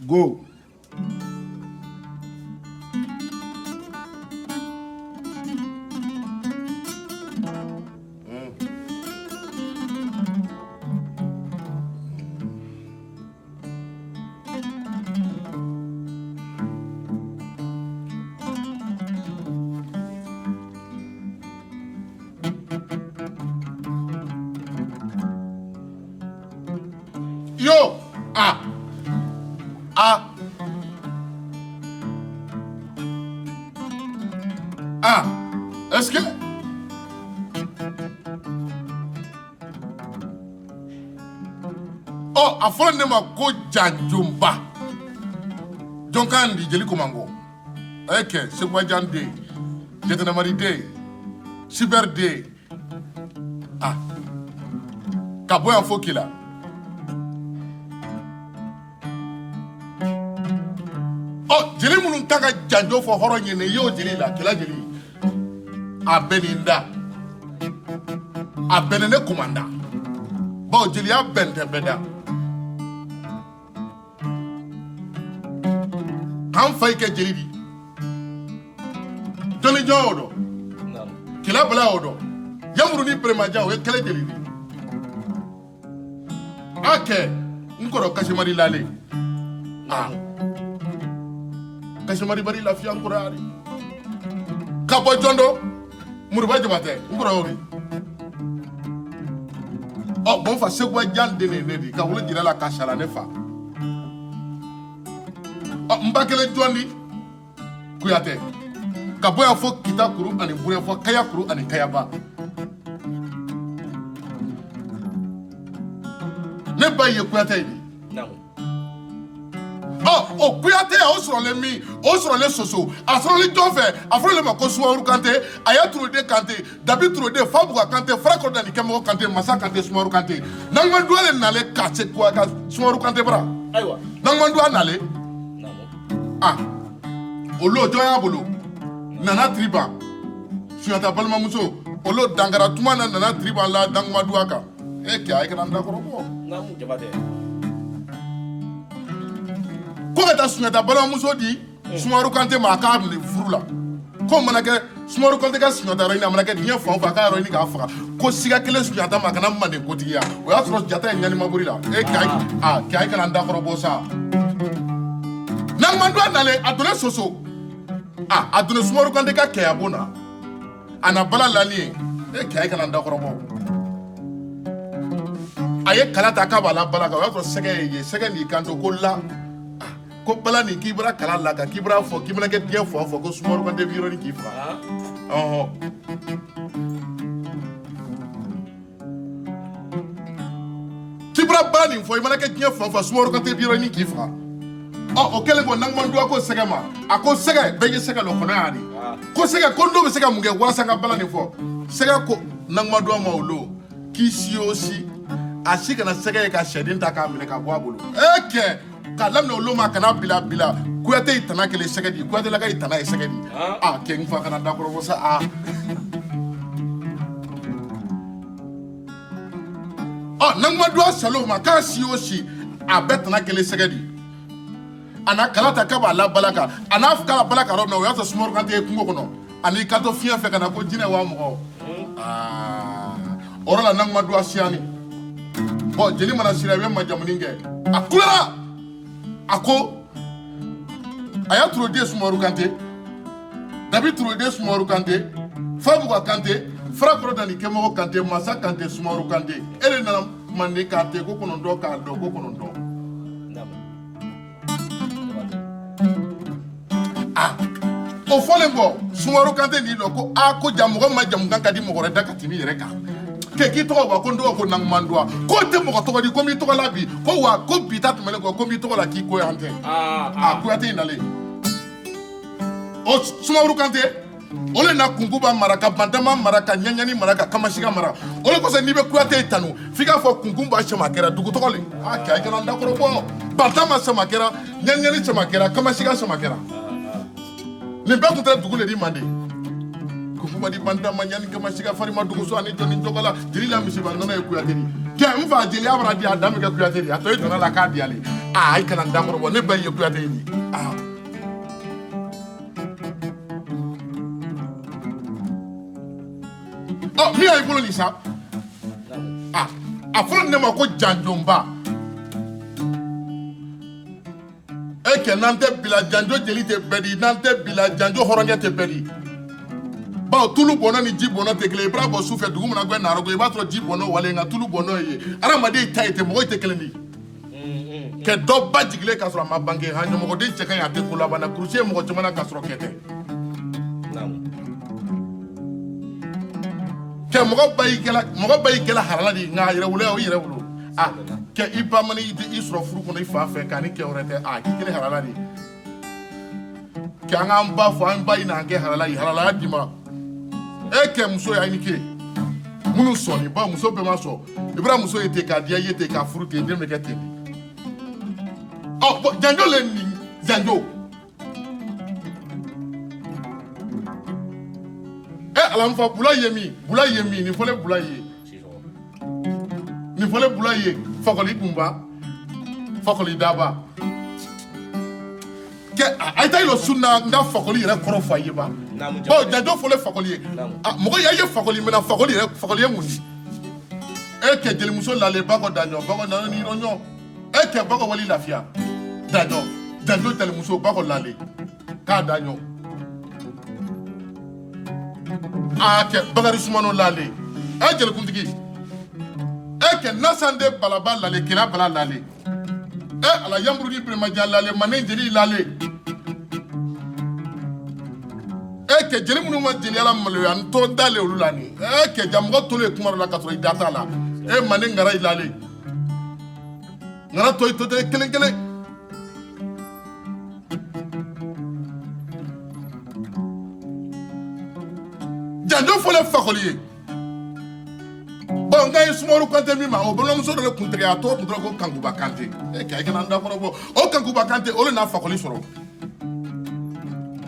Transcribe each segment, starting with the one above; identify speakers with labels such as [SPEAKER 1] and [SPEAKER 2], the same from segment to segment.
[SPEAKER 1] Go. Yo! Est-ce que... Oh, a fɔra ne ma ko Janjumba. Jonkan di jeli kumango. Eke, Sekwajan Day. Jetanamari Day. Cyber Day. Kaboya Fokila. Oh, jeli munun taka janjo fo horo nyene yo jeli la kila jeli. A beninda. A benene kumanda. Bo jeli a bente beda. Kan fay ke jeli di. Toni jodo. Kila bala odo. Yamuru ni premaja o kele jeli di. Ake, nkoro kashimari lale. Kashimari bari la fian kurari. Kabo jondo, muruba jabate, nkoro ori. Oh, bon fa segwa jande ne di, ka wole jira la kashala ne fa. Oh, mbakele jondi, kuyate. Kabo ya fo kita kuru, ani bure fo kaya kuru, ani kaya ba. Ne ba ye kuyate ni. Oh, kuyate o sɔrɔ le mi, o sɔrɔ le soso, a sɔrɔ le jɔn fɛ, a fɔra le ma ko Sumaworo Kante, a y'a Turode Kante, Dabi Turode, Fabuka Kante, Farakɔrɔ Dani Kɛmɔgɔ Kante, Masa Kante, Sumaworo Kante. Nangmanduwa le nale ka se quoi ka Sumaworo Kante bara.
[SPEAKER 2] Ayiwa.
[SPEAKER 1] Nangmanduwa nale. Olo jɔn y'a bolo. Nana Triban. Sunjata balimamuso. Olo dangara tuma na Nana Triban la Nangmanduwa kan. Kɛ a ye kana n dakɔrɔ bɔ.
[SPEAKER 2] Namu Jabate.
[SPEAKER 1] Ko ka taa Sunjata balimamuso di Sumaworo Kante ma a k'a minɛ furu la. Ko mana kɛ Sumaworo Kante ka Sunjata yɔrɔ ɲini a mana kɛ diɲɛ fan o fan a k'a yɔrɔ ɲini k'a faga. Ko siga kelen Sunjata ma kana Manden kotigiya. O y'a sɔrɔ Jata ye ɲanimaboli la. Kɛ a ye kana n dakɔrɔ bɔ sa. Nangmanduwa nalen a donna Soso. A donna Sumaworo Kante ka kɛyabo na. A na bala lali ye. Kɛ a ye kana n dakɔrɔ bɔ. A ye kala ta k'a b'a la bala kan o y'a sɔrɔ sɛgɛ ye sɛgɛ n'i kanto ko la ko bala nin k'i bɔra kala la kan k'i bɔra fɔ k'i bɛna kɛ diɲɛ fan o fan ko Sumaworo Kante b'i yɔrɔ ni k'i faga. K'i bɔra bala nin fɔ i mana kɛ diɲɛ fan o fan Sumaworo Kante b'i yɔrɔ ni k'i faga. O kɛlen ko Nangmanduwa ko sɛgɛ ma a ko sɛgɛ bɛɛ ye sɛgɛ lɔ kɔnɔ y'a di ko sɛgɛ ko n'o bɛ se ka mun kɛ walasa n ka bala nin fɔ sɛgɛ ko Nangmanduwa ma o lo k'i si o si a si kana sɛgɛ ye ka sɛden ta k'a minɛ ka bɔ a bolo kɛ k'a laminɛ olu ma kana bila Kuyate y'i tana kelen sɛgɛ di Kuyate laka y'i tana ye sɛgɛ di kɛ n fa kana dakɔrɔ fɔ sa Nangmanduwa salo ma k'a si o si a bɛɛ tana kelen sɛgɛ di a na kala ta k'a b'a la bala kan a n'a k'a bala kan yɔrɔ min na o y'a sɔrɔ Sumaworo Kante ye kungo kɔnɔ ani ka to fiɲɛ fɛ ka na ko jinɛ wa mɔgɔ o yɔrɔ la Nangmanduwa siyani jeli mana sira i bɛ majamunin kɛ a kulela a ko a y'a Turode Sumaworo Kante Dabi Turode Sumaworo Kante Fabuka Kante Farakɔrɔ Dani Kɛmɔgɔ Kante Masa Kante Sumaworo Kante e de nana Manden k'a te ko kɔnɔntɔn k'a dɔn ko kɔnɔntɔn o fɔlen kɔ Sumaworo Kante nin dɔn ko ko mɔgɔ ma jamukan ka di mɔgɔ wɛrɛ da ka tɛmɛ i yɛrɛ kan k'i tɔgɔ wa ko n tɔgɔ ko Nangmanduwa ko tɛ mɔgɔ tɔgɔ di ko n'i tɔgɔ la bi ko wa ko bi ta tɛmɛnen kɔ ko n'i tɔgɔ la k'i ko yan tɛ Kuyate in nalen o Sumaworo Kante o le na Kunkuba mara ka Bantama mara ka Ɲaɲani mara ka Kamasiga mara o le kosɔn n'i bɛ Kuyate tanu f'i k'a fɔ Kunkuba Samakɛra dugu tɔgɔ le kɛ a kana n dakɔrɔ bɔ Bantama Samakɛra Ɲaɲani Samakɛra Kamasiga Samakɛra nin bɛɛ tun tɛ dugu le di Manden Kunkuba di Bantama Ɲani Kamasiga Farima Duguso ani Jɔni Jɔkɔla jeli la misiba nɔnɔ ye Kuyate di kɛ n fa jeliya bara di a dan bɛ kɛ Kuyate di a tɔ ye donna la k'a di ale ah i kana da kɔrɔ ne ba ye kuyate ni ah oh mi ay bolo ni sa ah a fɔra ne ma ko janjomba ke nante bila janjo jeli te bedi nante bila janjo horonge te bedi ba tulu bono ni ji bono te kele bra bo sufe dugu na gwe na rogo ba tro ji bono wale nga tulu bono ye ara ma de taite mo te kele ni ke do ba jigle ka sura ma bange ha nyomo de cheka ya te kula bana crucier mo ko na ka sura kete ke mo ba ikela harala di nga yire wule o yire wulu ah ke iba mani i sura furu ko ni fa fe ka ni ke orete ah ki kele harala di ke an ba fo an ba ina ke harala di ma eke muso ya inike munu soni ba muso be ma so ibra muso yete ka dia yete ka furu te de mekete oh janjo le ni janjo alam fa bula yemi ni fole bula ye ni fole bula ye fakoli kumba fakoli daba ke ayta ilo sunna nda fakoli yere koro fa ye ba bo janjo fole fakoli ye mogo ya ye fakoli mena fakoli ye mundi ke jeli muso lale bako danyo bako na ni ronyo ke bako wali lafia danyo janjo jeli muso bako lale ka danyo ke bagari sumano lale jeli kuntigi ke nasande balaba lale kila bala lale ala yambrudi prema lale manen jeli lale ke jeli munu ma jeli ala malo ya nto dale olulani ke jamgo tole kumaro la katro idata la manen ngara ilale ngara toy to de kele janjo fole fakoliye bon ngai sumoru kante mi ma o bolo muso de kuntere a to kuntere ko kankuba kante ke ay kana nda forobo o kankuba kante o le na fakoli soro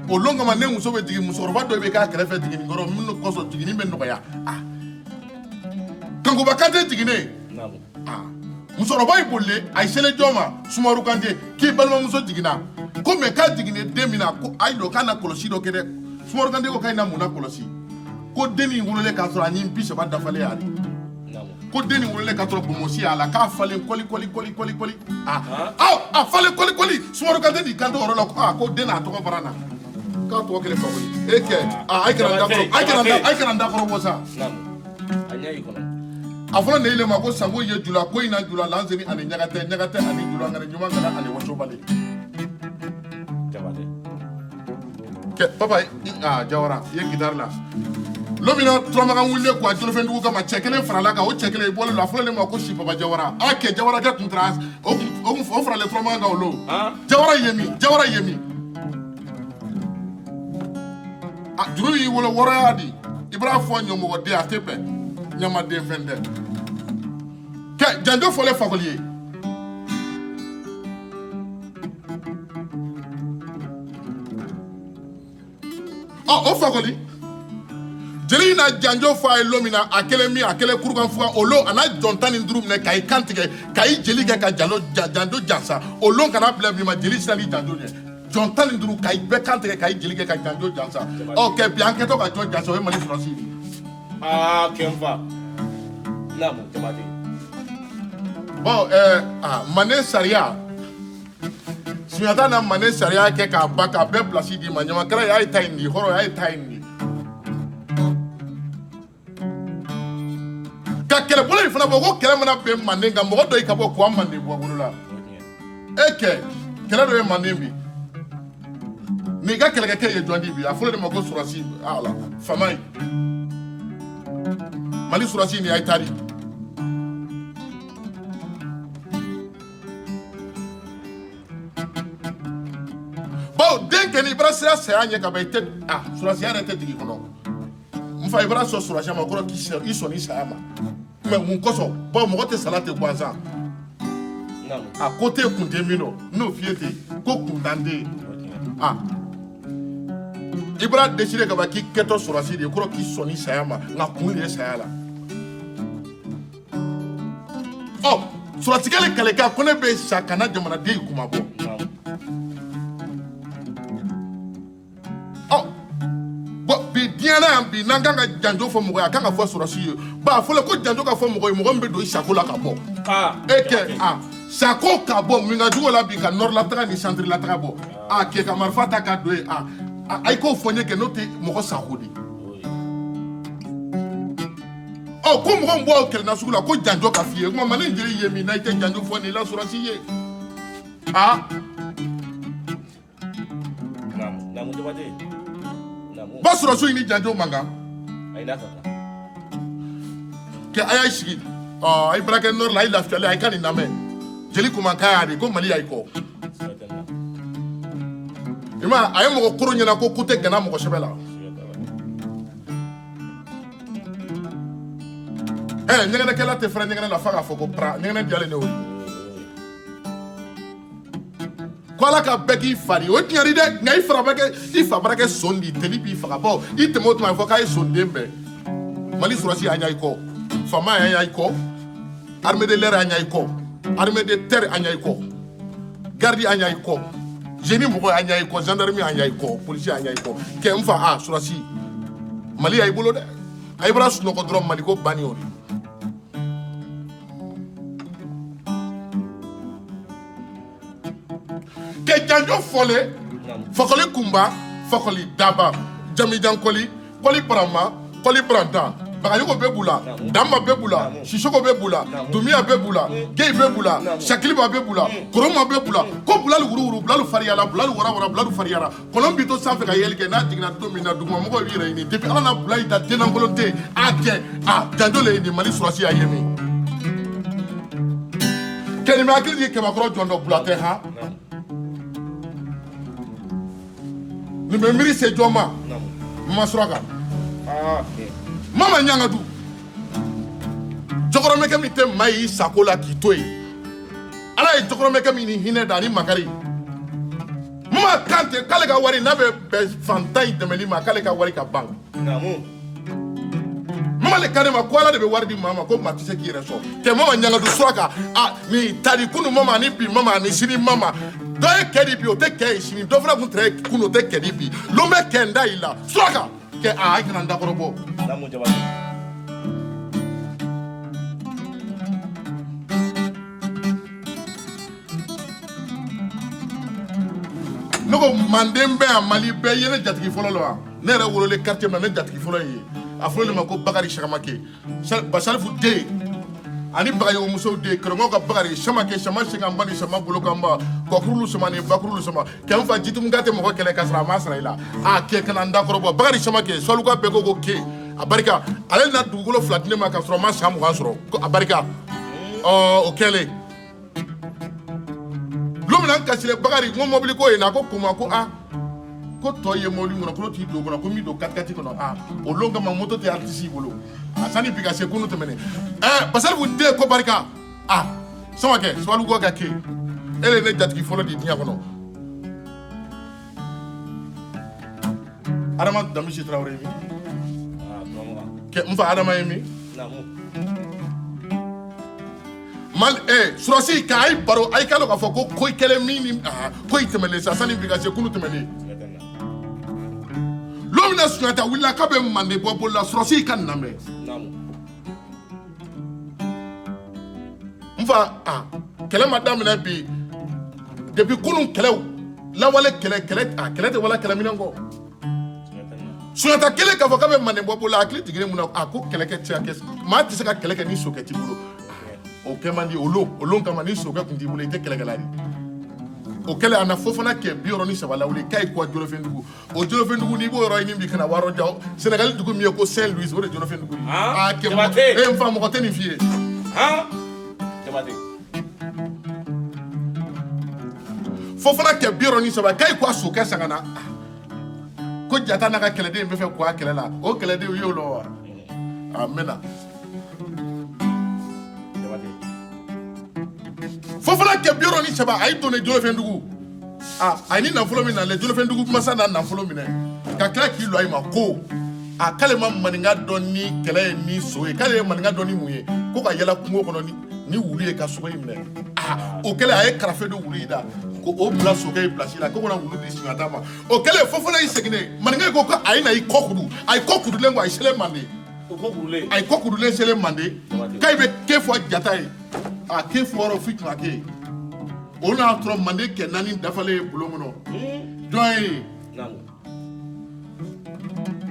[SPEAKER 1] o longa ma ne muso be digi muso roba do be ka krefe digi ni goro minno koso digi ni ben no ya ah kankuba kante digi ne muso roba i bolle ay sele joma sumoru kante ki balma muso digi na ko me ka digi ne demina ko ay do kana kolosi do kede sumoru kante ko kay na muna kolosi ko deni wolole ka sɔrɔ ani bi saba dafale yari ko deni wolole ka sɔrɔ bomosi ala k'a falen koli falen koli Sumaworo Kante di kanto yɔrɔ la ko den n'a tɔgɔ bara na k'a tɔgɔ kelen fakoli ay kana da kɔrɔ bɔ sa a fɔra ne yɛlɛ ma ko sango ye jula ko ina jula lanseni ani ɲagatɛ ani jula ngana ɲuman ngana ani wasobale papa Jawara ye guitare la lomina turamagan wille ko jolfen dugu kama cɛ kelen farala kan o cɛ kelen bɔlen la fɔlɔ ma ko si papa Jawara ke Jawara kɛ kuntra o farale turamagan kan o lo Jawara yemi juru yi wolo wɔrɔya di ibra fɔ ɲɔmɔgɔ den a tɛ bɛn ɲamaden fɛn tɛ ke janjo fɔle fakoli ye o fakoli jeli na janjo fa ye lomina a kelen kurukan fuga o lo ana jɔnta ni duru minɛ k'a kantigɛ k'a jeli kɛ ka janjo jansa o lo kana bila bi ma jeli sali janjo ɲɛ jɔnta ni duru k'a bɛɛ kantigɛ k'a jeli kɛ ka janjo jansa kɛ bi an kɛtɔ ka jɔn jansa o ye Mali sɔrɔsi de
[SPEAKER 2] kɛnfa namu jamati
[SPEAKER 1] bon Mane sariya Sunjata na Mane sariya kɛ k'a ba k'a bɛɛ place di ma ɲamakala y'a ye ta in di hɔrɔn y'a ye ta in di ka kɛlɛbolo in fana bɔ ko kɛlɛ mana bɛn Manden kan mɔgɔ dɔ y'i ka bɔ kuwa Manden bɔ bolo la kɛlɛ dɔ ye Manden bi n'i ka kɛlɛkɛkɛ ye jɔn di bi a fɔlɔ de ma ko surasi ala fama ye Mali surasi ni a ye tari den kɛ ni bara sira saya ɲɛ ka ban i tɛ surasiya yɛrɛ tɛ digi kɔnɔ n fa i bara sɔn surasiya ma kɔrɔ k'i sɔnni saya ma mais mun kosɔn mɔgɔ tɛ sala tɛ gansan a ko tɛ kun tɛ min dɔn n'o f'i ye ten ko kuntan tɛ yen i bara décider ka ban k'i kɛtɔ surasi de ye kɔrɔ k'i sɔnni saya ma nka kun de ye saya la suratigɛ kale ka ko ne bɛ sa kana jamanaden kuma bɔ bi diɲɛna yan bi n'an kan ka janjo fɔ mɔgɔ ye a kan ka fɔ surasi ye ba fɔlɔ ko janjo ka fɔ mɔgɔ ye mɔgɔ min bɛ don i sako la ka bɔ e kɛ sako ka bɔ min ka jugu la bi ka nɔrɔ la taga ni santiri la taga bɔ kɛ ka marifa ta ka don ye ayi k'o fɔ n ye kɛ n'o tɛ mɔgɔ sako de ko mɔgɔ min bɔ kɛlɛna sugu la ko janjo ka f'i ye kuma ma ne jeli ye min na i tɛ janjo fɔ nin la surasi ye ba surasiw ni janjo man kan kɛ a y'a sigi a ye barakɛ nɔrɔ la a ye lafiyalen a ye ka nin lamɛn jeli kumankan y'a de ko mali y'a kɔ i ma a ye mɔgɔ koro ɲɛna ko tɛ gana mɔgɔ sɛbɛ la ɲɛgɛnɛkɛla tɛ fara ɲɛgɛnɛ la f'a k'a fɔ ko para ɲɛgɛnɛ diyalen de o ko ala ka bɛɛ k'i fari o tiɲɛri dɛ nka i fa bara kɛ son di teli b'i faga bɔ i tɛmɛ o tuma fɔ k'a ye sonden bɛɛ mali surasi y'a ɲɛ i kɔ faama y'a ɲɛ i kɔ armée de l'air y'a ɲɛ i kɔ armée de terre y'a ɲɛ i kɔ garde y'a ɲɛ i kɔ génie mɔgɔ y'a ɲɛ i kɔ gendarme y'a ɲɛ i kɔ police y'a ɲɛ i kɔ kɛ n fa surasi mali y'a i bolo dɛ a i bɔra sunɔgɔ dɔrɔn mali ko banni o de ke janjo fɔle fakɔli kunba fakɔli daba jamijan kɔli barama kɔli baranta bagayogo bɛ b'u la dama bɛ b'u la sisoko bɛ b'u la dumiya bɛ b'u la geyi bɛ b'u la sakiliba bɛ b'u la koroma bɛ b'u la ko bulali wuru bulali fariyala bulali warawara bulali fariyara kɔnɔ bi to sanfɛ ka yɛlɛ kɛ n'a jiginna don min na dugumamɔgɔw b'i yɛrɛ ɲini depuis ala na bulayi da denlankolon tɛ a kɛ janjo le ye nin mali surasi y'a ye min kɛnɛmɛ hakili ye kɛmɛkɔrɔ jɔn dɔ bulatɛ nin bɛ miiri se jɔn ma mama suraka mama ɲangadu jɔkɔrɔmɛkɛ min tɛ maa y'i sako la k'i to yen ala ye jɔkɔrɔmɛkɛ min ni hinɛ da ani makari mama kan tɛ k'ale ka wari n'a bɛ bɛn fantan in dɛmɛli ma k'ale ka wari ka ban mama le kan ne ma ko ala de bɛ wari di maa ma ko maa tɛ se k'i yɛrɛ sɔrɔ kɛ mama ɲangadu suraka nin tari kunu mama ani bi mama ani sini mama dɔ ye kɛ di bi o tɛ kɛ ye sini dɔ fana tun tɛ kunu o tɛ kɛ di bi lon bɛ kɛ n da i la suraka kɛ a kana n dakɔrɔ bɔ ne ko manden bɛɛ yan mali bɛɛ ye ne jatigi fɔlɔ la wa ne yɛrɛ wololen quartier min na ne jatigi fɔlɔ ye a fɔlɔ de ma ko bakari sakamake basalifu den ani bagayogo musow den karamɔgɔ ka bakari samake sama senganba ni sama bolokanba kɔkurulu sama ni bakurulu sama kɛ n fa jitumuka tɛ mɔgɔ kɛlɛ ka sɔrɔ a ma sara i la kɛ kana n dakɔrɔ bɔ bakari samake sɔluka bɛɛ ko ke a barika ale na dugukolo 2 di ne ma ka sɔrɔ ma san 20 sɔrɔ a barika o kɛlen lomina n kasile bakari n ko mobili ko ye na ko kuma ko ko tɔ ye mobili kɔnɔ ko t'i don kɔnɔ ko min don 4x4 kɔnɔ o lon kama moto tɛ artiste bolo sani bi ka se kunu tɛmɛnen basalifu den ko barika samakɛ sabalu ko ka ke ele ne jatigi fɔlɔ di diɲɛ kɔnɔ adama damisi tarawele mi n fa adama ye mi surasi ka ayi baro ayi k'a dɔn k'a fɔ ko koyi kɛlɛ min ni koyi tɛmɛlen sa sani bi ka se kunu tɛmɛnen lomina sunjata wulila k'a bɛ manden bɔ bolo la surasi ka namɛ n fa kɛlɛ ma daminɛ bi depuis kunun kɛlɛw lawale kɛlɛ tɛ wala kɛlɛminɛn kɔ sunjata kelen k'a fɔ k'a bɛ manden bɔ bolo la hakili jiginnen mun na ko kɛlɛkɛ tɛ se ka kɛ maa tɛ se ka kɛlɛ kɛ ni sokɛ t'i bolo o kɛ man di o lon kama ni sokɛ tun t'i bolo i tɛ kɛlɛkɛla de o kɛlɛ a na fo fana kɛ 63 lawuli k'a ye kuwa Jolofɛndugu o Jolofɛndugu n'i b'o yɔrɔ ɲini bi kana Waaro Diaw Sénégal dugu min ye ko Saint Louis o de Jolofɛndugu ye n fa mɔgɔ tɛ nin f'i ye fo fana kɛ 63 k'a ye kuwa sokɛ san ka na ko Jata n'a ka kɛlɛden bɛ fɛ kuwa kɛlɛ la o kɛlɛden u y'o lɔ wa a mɛnna fo fana kɛ 63 a ye donne Jolofɛndugu a ye ni nafolo min nalen Jolofɛndugu masa n'a nafolo minɛ ka tila k'i lɔ a ma ko k'ale ma maninka dɔn ni kɛlɛ ye ni so ye k'ale ye maninka dɔn ni mun ye ko ka yɛlɛ kungo kɔnɔ ni wulu ye ka sogo in minɛ o kɛlen a ye karafe don wulu in da ko o bila sokɛ in place la ko kana wulu di Sunjata ma o kɛlen Fofana y'i seginnen maninka ko a ye na i kɔ kudu a ye kɔ kudulen ko a ye selen Manden a ye kɔ kudulen selen Manden k'a bɛ ke fɔ Jata ye a ke fɔ yɔrɔ fi tun ka ke o n'a sɔrɔ Manden kɛ naani dafalen ye bulon kɔnɔ jɔn ye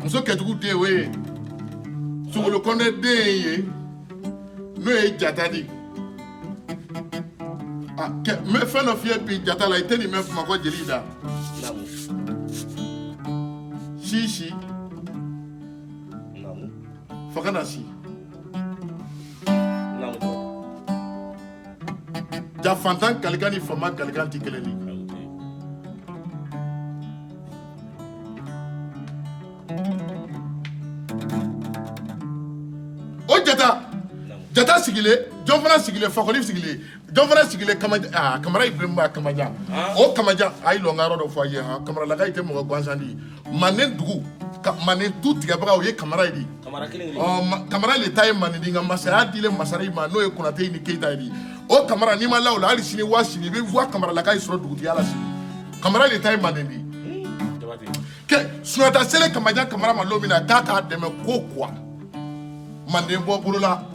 [SPEAKER 1] muso kɛjugu den o ye Sogolo Kɔnɛ den ye n'o ye Jata di n bɛ fɛn dɔ f'i ye bi Jata la i tɛ nin mɛn kuma ko jeli da si fo kana si ja fantan kalikan ni fama kalikan tɛ kelen ye o Jata sigilen jɔn fana sigilen Fakoli sigilen jɔn fana sigilen Kamara Ibrahima Kamajan o Kamajan a ye lɔnga yɔrɔ dɔ fɔ a ye Kamaralaka i tɛ mɔgɔ gansan di Manden dugu Manden tu tigɛbaga o ye Kamara ye di Kamara le ta ye Manden di nka masaya dilen Masara ma n'o ye Konate ni Keyita ye di o Kamara n'i ma la o la hali sini waa sini i bɛ waa Kamaralaka sɔrɔ dugutigiya la sini Kamara le ta ye Manden di Sunjata selen Kamajan Kamara ma don min na k'a k'a dɛmɛ ko quoi Manden bɔ bolo la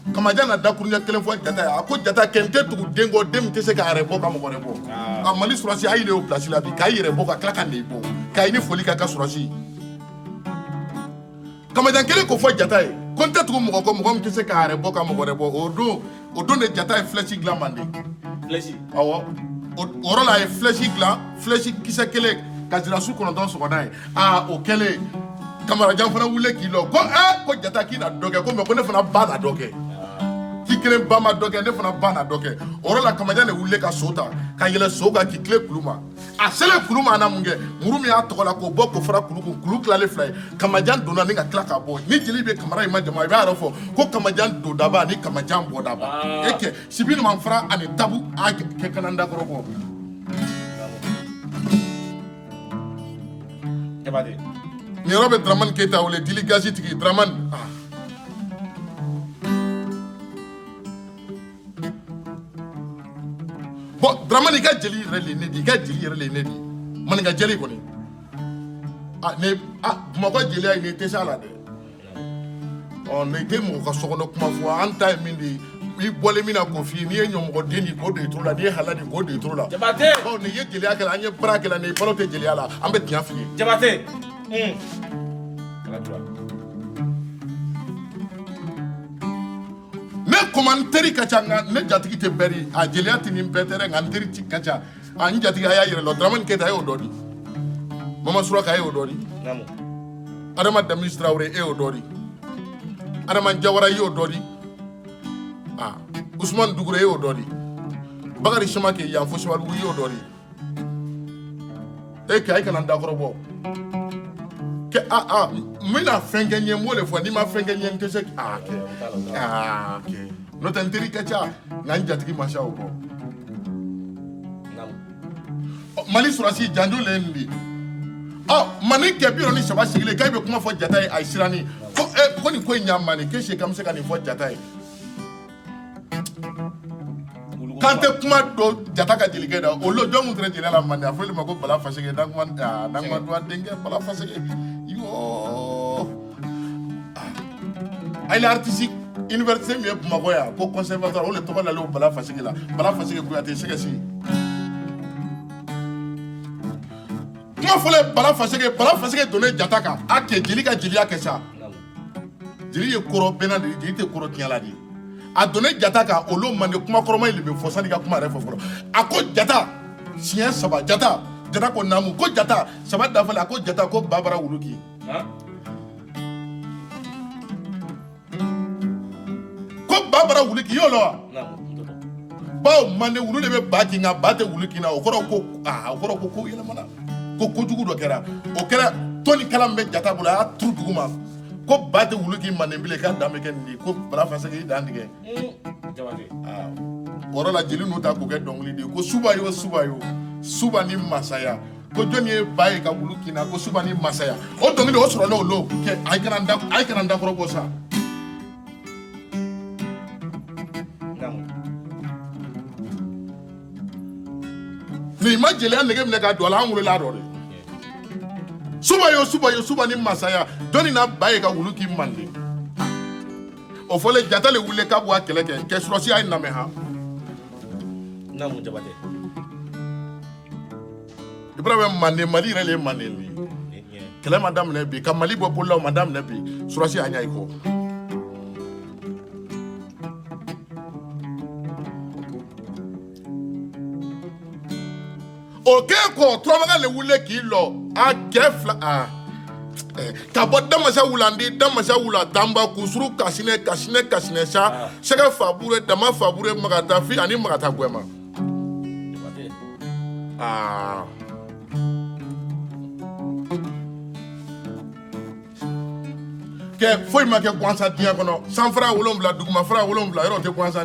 [SPEAKER 1] Kamajan na dakuruɲɛ kelen fɔ Jata ye a ko Jata kɛ n tɛ tugu den kɔ den min tɛ se k'a yɛrɛ bɔ ka mɔgɔ wɛrɛ bɔ a Mali sɔrɔsi a yɛlɛ o place la bi k'a yɛrɛ bɔ ka tila ka n'i bɔ k'a ye ni foli k'a ka sɔrɔsi Kamajan kelen ko fɔ Jata ye ko n tɛ tugu mɔgɔ kɔ mɔgɔ min tɛ se k'a yɛrɛ bɔ ka mɔgɔ wɛrɛ bɔ o don de Jata ye flèche dilan Manden awɔ o yɔrɔ la a ye flèche dilan flèche kisɛ kelen ka Sirasi 9 sɔgɔda ye o kɛlen Kamarajan fana wule k'i lɔ ko Jata k'i na dɔ kɛ ko mais ko ne fana ba na dɔ kɛ k'i kelen ba ma dɔ kɛ ne fana ba na dɔ kɛ o yɔrɔ la Kamajan de wule ka so ta ka yɛlɛ so kan k'i tilen kulu ma a selen kulu ma a na mun kɛ muru min y'a tɔgɔ la k'o bɔ k'o fara kulu kun kulu tilalen fila ye Kamajan donna ni ka tila k'a bɔ ni jeli bɛ Kamara in ma jama i b'a yɛrɛ fɔ ko Kamajan don daba ani Kamajan bɔ daba e kɛ Sibi Numanfara ani Tabu a kɛ kana dakɔrɔ kɔ nin yɔrɔ bɛ Dramane Keita wele dili gazi tigi Dramane bon Dramane i ka jeli yɛrɛ le ne di i ka jeli yɛrɛ le ne di maninka jeli kɔni Bamakɔ jeliya in i tɛ se a la dɛ ne tɛ mɔgɔ ka sokɔnɔ kuma fɔ an ta ye min de i bɔlen min na k'o f'i ye n'i ye ɲɔmɔgɔ den di k'o don i turu la n'i ye hala di k'o don i turu la nin ye jeliya kɛla an ye baara kɛla nin balo tɛ jeliya la an bɛ tiɲɛ f'i ye
[SPEAKER 2] Jabate
[SPEAKER 1] ne koman teri ka ca nka ne jatigi tɛ bɛri a jeliya tɛ nin bɛɛ tɛ dɛ nka n teri ka ca n jatigi a y'a yɛrɛ lɔ Dramane Keita e y'o dɔ di Mama Suraka e y'o dɔ di Adama Damisi Traore e y'o dɔ di Adama Jawara e y'o dɔ di Usman Dugure e y'o dɔ di Bakari Samake yan fo Sabalibugu e y'o dɔ di e kɛ a kana n dakɔrɔ bɔ n bɛna fɛn kɛ n ye n b'o de fɔ n'i ma fɛn kɛ n ye n tɛ se kɛ n'o tɛ n teri ka ca nka n jatigi ma sa o kɔ Mali sɔrɔsi janjo le ye nin de Manden kɛ 73 sigilen k'a bɛ kuma fɔ Jata ye a ye siranni ko nin ko in ɲa Manden k'e kan bɛ se ka nin fɔ Jata ye k'an tɛ kuma dɔn Jata ka jelikɛ da o jɔn min tun jeliya la Manden a fɔra ma ko Bala Faseke Dankuma denkɛ Bala Faseke a ye artiste université min ye Bamakɔ yan ko conservatoire o de tɔgɔ dalen o Bala Faseke la Bala Faseke Kuyate sɛgɛsi kuma fɔlen Bala Faseke donnen Jata kan a kɛ jeli ka jeliya kɛ sa jeli ye kɔrɔ bɛnna de jeli tɛ kɔrɔ tiɲɛla de a donnen Jata kan olu Manden kuma kɔrɔma in de bɛ fɔ sani ka kuma yɛrɛ fɔ fɔlɔ a ko Jata siɲɛ 3 Jata ko naamu ko Jata saba dafalen a ko Jata ko ba bara wuluki ko ba bara wuluki y'o lɔ wa bawo Manden wulu de bɛ ba kin nka ba tɛ wuluki na o kɔrɔ ko ko yɛlɛmana ko kojugu dɔ kɛra o kɛra tɔni kala min bɛ Jata bolo a y'a turu dugu ma ko ba tɛ wuluki Manden bilen k'a dan bɛ kɛ nin de ko Bala Faseke i dan tigɛ o yɔrɔ la jeli ninnu ta k'o kɛ dɔnkili de ye ko Suba yo Suba ni masaya ko jɔn ye ba ye ka wulu kina ko Suba ni masaya o dɔnkili o sɔrɔla o lo kɛ a ye kana n dakɔrɔ bɔ sa ni ma jeliya nege minɛ ka don a la an wolola dɔ de suba ni masaya jɔnni na ba ye ka wulu k'i manden o fɔlen jata le wuli k'a bɔ a kɛlɛ kɛ surɔsi a ye lamɛn ha
[SPEAKER 2] Namu Jabate.
[SPEAKER 1] Ibrahima manden Mali yɛrɛ le ye manden de ye kɛlɛ ma daminɛ bi ka Mali bɔ bolola o ma daminɛ bi surɔsi a ɲɛ i kɔ o kɛ kɔ turamagan le wuli k'i lɔ a cɛ fila ka bɔ damasa wulandi damasa wula tanba kusuru kasinɛ sa sɛgɛ fabure dama fabure magata fi ani magata gwɛma kɛ foyi ma kɛ gansan diɲɛ kɔnɔ sanfara 7 duguma fara 7 yɔrɔ tɛ gansan